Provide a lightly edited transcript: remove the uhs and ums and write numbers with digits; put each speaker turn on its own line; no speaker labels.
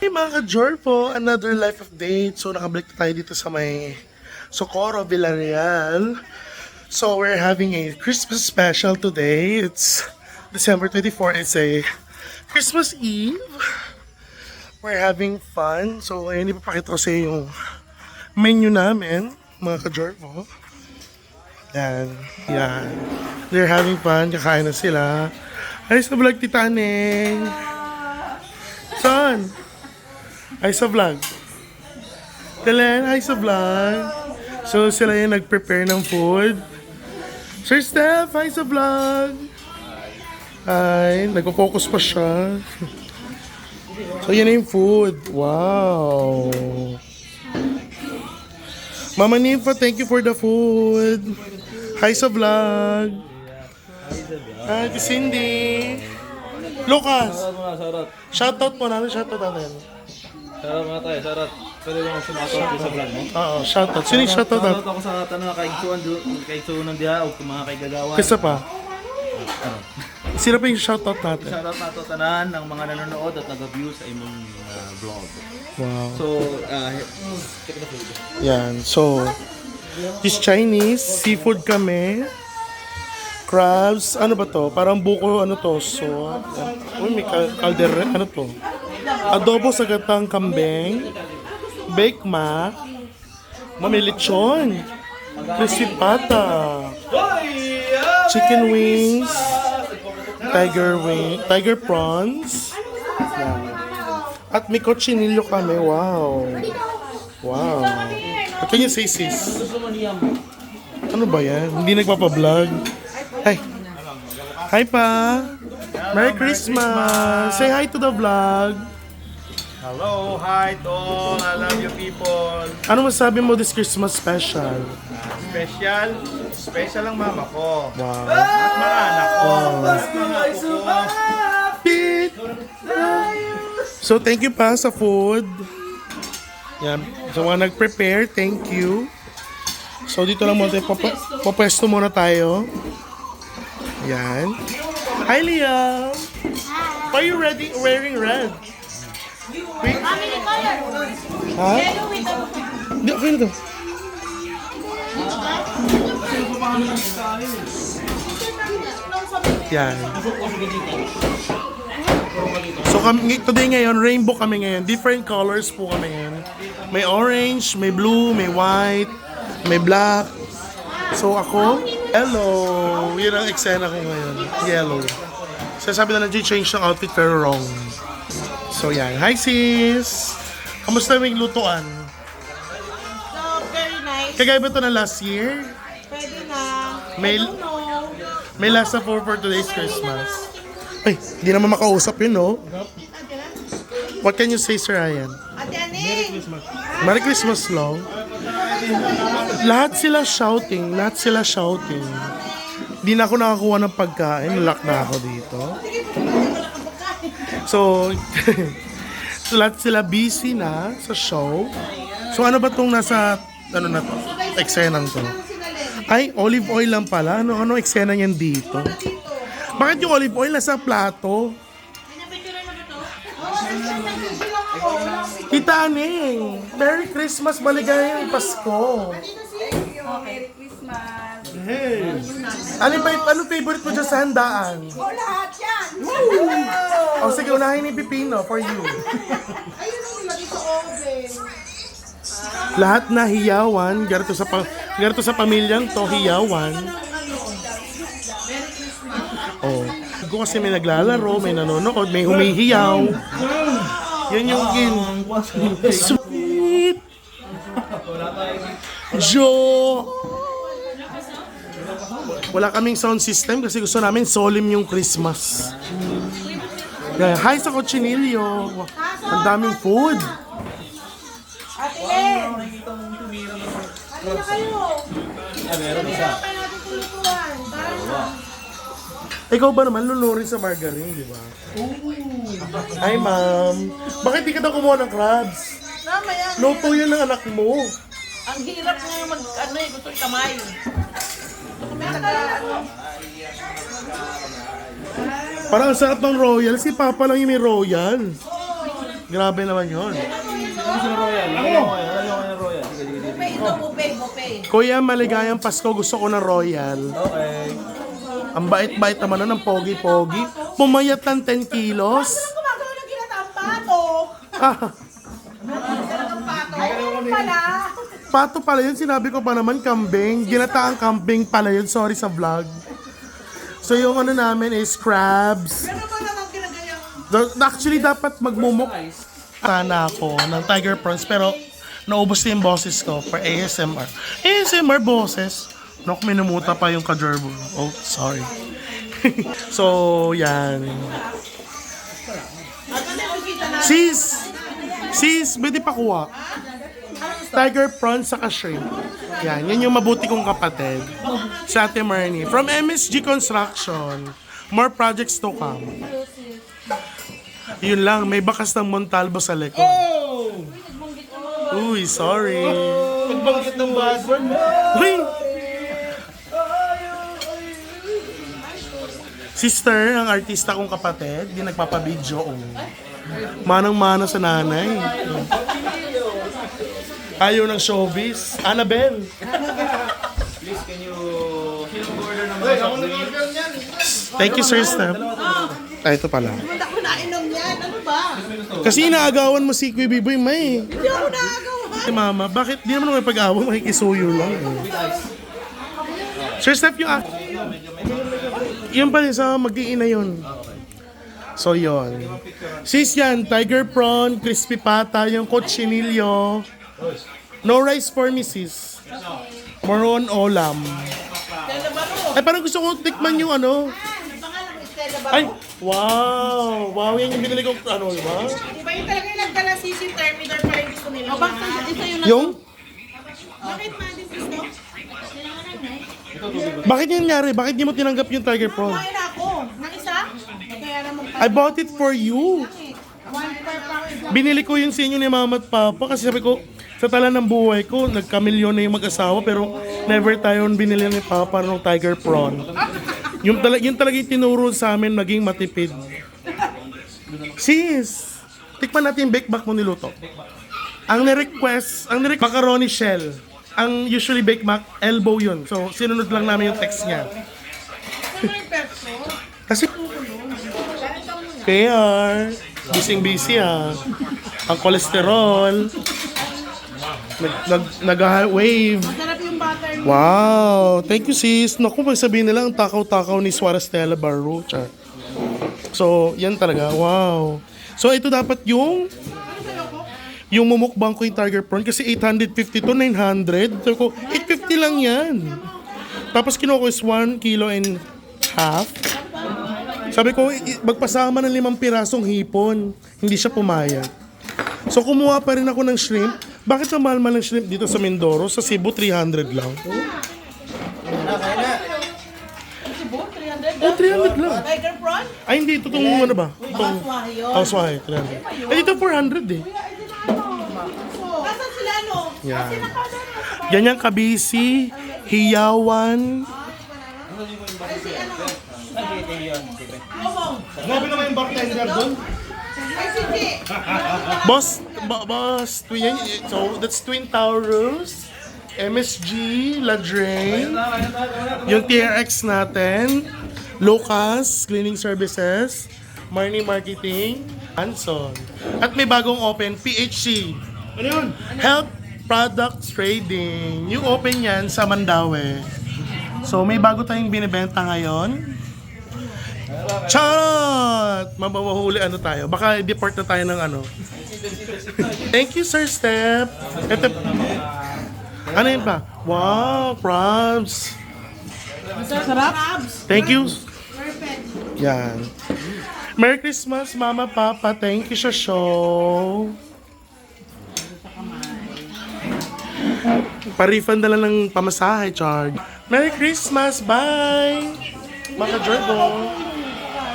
Hey mga ka-Jorpo, another life update. So nakabalik na tayo dito sa may Socorro, Villarreal. So we're having a Christmas special today. It's December 24. It's a Christmas Eve. We're having fun. So ayun, ipapakita ko sa iyo yung menu namin, mga ka-Jorpo. Yan. They're having fun. Kakain na sila. Ay, sa vlog, Tita Neng. Saan? Ay, sa vlog. Telen, ay sa vlog. So, sila yung nag-prepare ng food. Sir Steph, ay sa vlog. Ay, nagpo-focus pa siya. So, yan na yung food. Wow. Mama Nympha, thank you for the food. Hi sa vlog. Hi, Cindy. Lucas. Shoutout mo natin, shoutout natin.
Shoutout mga tayo, shoutout. Pwede ba akong sumatot sa vlog mo?
Oo, shoutout. Sino yung shoutout natin?
Shoutout ako sa tanong kay Igsuan ng Diya o mga kay Gagawan.
Kisa pa? Sino pa yung shoutout natin?
Shoutout na to tanan ng mga nanonood at nag-view sa imong vlog.
Wow.
So, check the food.
Yan. So, this Chinese, seafood kami. Crabs, ano ba to? Parang buko, ano to? So, uy, may caldereta, ano to? Adobo sa gatang kambing. Bake mac. Mamilitsyon. Crispy pata. Chicken wings. Tiger prawns. Yan. At may cochinillo kami. Wow. Wow. What can you say, sis? Ano ba yan? Hindi nagpapablog. Hi. Hi pa. Merry Christmas. Say hi to the vlog.
Hello, hi to all. I love you people.
Ano masabi mo this Christmas special?
Special ang mama ko.
Wow.
At mga anak ko.
Pete. So thank you pa sa food. Yan. So mga nag-prepare, thank you. So dito lang muna tayo, papwesto muna tayo. Yan. Hi Liam. Why are you wearing red? Wait.
Family color.
Ha?
Yellow with the...
Hindi, okay na to. Yan. So today ngayon, rainbow kami ngayon. Different colors po kami ngayon. May orange, may blue, may white, may black. So ako, yellow. Yun ang eksena ko ngayon. Yellow. So sabi na nag-change ng outfit pero wrong. So yan. Hi sis! Kamusta yung lutuan?
So, very nice.
Kagaya ba ito na last year?
Pwede na.
May-
I don't know.
May lasa for today's Christmas. Ay, di naman makausap yun, no? What can you say, Sir Ryan?
Ate Aning!
Merry Christmas, long. Lahat sila shouting. Di na ako nakakuha ng pagkain. Lock na ako dito. So, so lahat sila busy na sa show. So, ano ba tong nasa, ano na to? Eksenang to? Ay, olive oil lang pala. Ano eksena niyan dito? Bakit yung olive oil nasa plato? Tita Aning, Merry Christmas, maligayang Pasko.
Merry Christmas.
Hey. Ano favorite mo dyan sa handaan?
Lahat yan!
O sige, unahin ni Pipino for you.
Ayun ang nilagay sa oven.
Lahat na hiyawan, ganito sa pamilyang to, hiyawan. Oh. Kung kasi may naglalaro, may nanonood, may humihiyaw. Yan yung sweet. Joe. Wala kaming sound system kasi gusto namin solemn yung Christmas. Hi sa Cochinillo. Ang daming food.
Ate Len! Ano na kayo?
Meron isa.
Kaya natin tulutuan. Tara na.
Ikaw ba naman lunurin sa margarine, di ba? Hi, ma'am. Bakit di ka daw kumuha ng crabs?
Mamaya.
Luto yan ng anak mo.
Ang hirap nga gusto yung kamay.
Parang ang sarap ng royal. Si Papa lang yung may royal. Grabe naman yun.
Gusto ng Royal. Ayaw ko ng Royal. Sige, sige, sige.
Buffet ito, buffet, buffet.
Kuya, maligayang Pasko. Gusto ko ng Royal.
Okay.
Ang bait-bait naman nun, ang pogi-pogi. Pumayat ng 10 kilos.
Anong gumagawa ng ginataang pato?
Ah,
Ginataang pato? Ano pala?
pato pala yun. Sinabi ko pa naman, kambing. Ginataang kambing pala yun. Sorry sa vlog. So yung ano namin is crabs.
Ano ba naman ginagayang?
Actually, dapat magmumuk sana ako ng tiger prawns. Pero naubos na yung boses ko for ASMR. ASMR boses. Nok, minumuta pa yung ka-gerbo. Oh, sorry. So, yan.
Ano na yung bisita na?
Sis, pwede pa kuha. Tiger prawns sa shrimp. Yan, yan yung mabuti kong kapatid. Si Ate Marnie. From MSG Construction. More projects to come. Yun lang, may bakas ng Montalvo sa likod. Uy, sorry.
Pagbangkit ng buzzword mo.
Uy! Sister, ang artista kong kapatid, di nagpapabidyo. Oh. Manang-mana sa nanay. Ayaw ng showbiz. Annabelle.
Please, can you... Sinong order ng mga soft drinks?
Thank you, Sir Steph. Ay, ito pala.
Hindi ako nainom yan. Ano ba?
Kasi inaagawan mo si Kuya Biboy, May.
Hindi ako nakagawa.
Si Mama, bakit di naman may pag-awa, makikisuyo lang. Eh. Sir Steph, yung pa rin sa mag-iina yun. So, yun. Sis yan, tiger prawn, crispy pata, yung cochinillo. No rice for me, sis. More on olam.
Stella Baro.
Ay, parang gusto ko tikman yung ano.
Ang pangalan mo, Stella Baro.
Ay, wow. Wow, yan yung binili ko, ano, di ba?
Di ba yung talaga yung nagdala CC Thermidor pa rin gusto nila? O bakit isa yun?
Yung?
Bakit Mandy gusto?
Bakit yan nangyari? Bakit di mo tinanggap yung tiger prawn?
Kumain ako. Nang isa? Kaya naman
I bought it for you.
one per pack.
Binili ko yun sa inyo ni Mama at Papa kasi sabi ko, sa tala ng buhay ko, nagkamilyon na yung mag-asawa pero never tayo binili ni Papa ng tiger prawn. Yung talaga yung tinuro sa amin maging matipid. Sis, tikman natin yung bake back mo niluto. Ang macaroni shell. Ang usually bake mac, elbow yun. So, sinunod lang namin yung text niya.
Ano yung perso?
Kasi, KR, busy ah. Ang kolesterol, nag-wave.
Masarap yung butter.
Wow, thank you sis. Naku, pag sabihin nila ang takaw-takaw ni Suarez Stella Barro. Char. So, yan talaga. Wow. So, ito dapat yung mumukbang ko yung tiger prawn kasi 850 to 900. Sabi ko, 850 lang yan. Tapos kinuha ko is 1 kilo and half. Sabi ko, magpasama ng 5 pirasong hipon. Hindi siya pumayag. So kumuha pa rin ako ng shrimp. Bakit ang mahal-mahal ng shrimp dito sa Mindoro? Sa Cebu, 300 lang.
Cebu, 300.
Oh, 300 lang.
Tiger prawn?
Ay, hindi. Ito itong ano ba? Itong
Baswahe yun.
Kauswahe, 300. Eh, dito 400 eh.
Nasaan sila ano?
Yan. Ganyan kabisi, hiyawan. Grabe naman yung bartender doon.
Ay, sige.
Boss, so that's Twin Towers, MSG, Ladre, yung TRX natin, Lucas, Cleaning Services, Marnie Marketing, Hanson. At may bagong open, PHC. Ano yun? Health Products Trading. Yung open yan sa Mandaue. So may bago tayong binibenta ngayon. Charot! Mamahuli ano tayo. Baka i-deport na tayo ng ano. Thank you, Sir Step. Ito. Ano yun pa? Wow, crabs.
Sarap.
Thank you.
Perfect.
Yan. Merry Christmas, Mama, Papa. Thank you sa show. Pa-refund na lang ng pamasahe, Chard. Merry Christmas. Bye. Mga Jorbo.